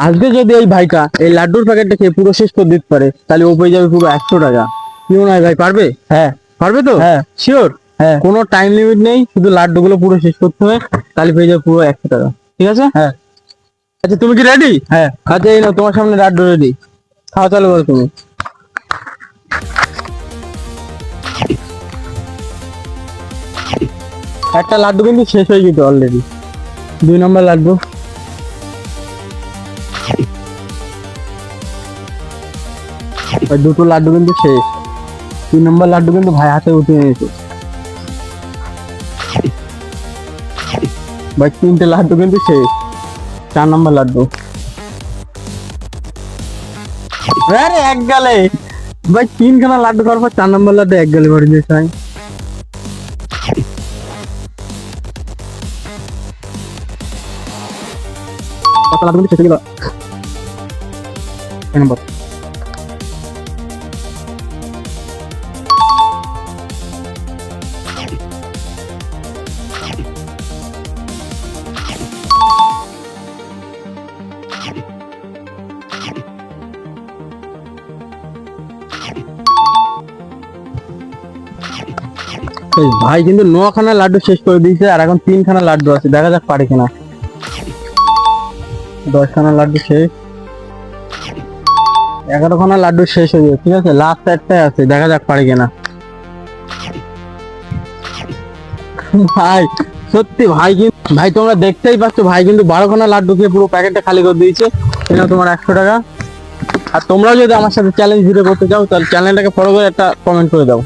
আজকে যদি এই ভাইটা এই লাড্ডুর প্যাকেটটা খেয়ে পুরো শেষ করে দিতে পারে তাহলে ও পেয়ে যাবে পুরো 100 টাকা। কি মনে হয় ভাই, পারবে? হ্যাঁ পারবে তো? হ্যাঁ শিওর? হ্যাঁ কোনো টাইম লিমিট নেই, শুধু লাড্ডুগুলো পুরো শেষ করতে হবে, তাহলে পেয়ে যাবে পুরো 100 টাকা। ঠিক আছে? হ্যাঁ আচ্ছা তুমি কি রেডি? হ্যাঁ আচ্ছা এই নাও তোমার সামনে লাড্ডু রেডি, খাওয়া চালু করো তুমি। একটা লাড্ডু কিন্তু শেষ হয়ে গেছে অলরেডি, 2 নম্বর লাড্ডু। আর দুটো লাড্ডু কিন্তু শেষ, 3 নম্বর লাড্ডু কিন্তু ভাই হাতে উঠে নিয়েছে। ভাই 3টে লাড্ডু কিন্তু শেষ, 4 নম্বর লাড্ডু। আরে এক গালে ভাই, 3খানা লাড্ডু খাওয়ার পর 4 নম্বর লাড্ডু এক গালে ভরে দিয়েছে ভাই। কত লাড্ডু কিন্তু শেষ হয়ে গেল। 6 নম্বর। এই ভাই কিন্তু 9খানা লাড্ডু শেষ করে দিয়েছে, আর এখন 3খানা লাড্ডু আছে, দেখা যাক পারে কিনা। 10খানা লাড্ডু শেষ, 11খানা লাড্ডু শেষ হয়ে যাবে। ঠিক আছে, লাস্ট একটাই আছে, দেখা যাক পারে কিনা। ভাই সত্যি ভাই, কিন্তু ভাই তোমরা দেখতেই পাচ্ছ ভাই কিন্তু 12খানা লাড্ডু খেয়ে পুরো প্যাকেটটা খালি করে দিয়েছে। এটা তোমার 100 টাকা। আর তোমরাও যদি আমার সাথে চ্যালেঞ্জ ভিডিও করতে চাও তাহলে চ্যানেলটাকে ফলো করে একটা কমেন্ট করে দাও।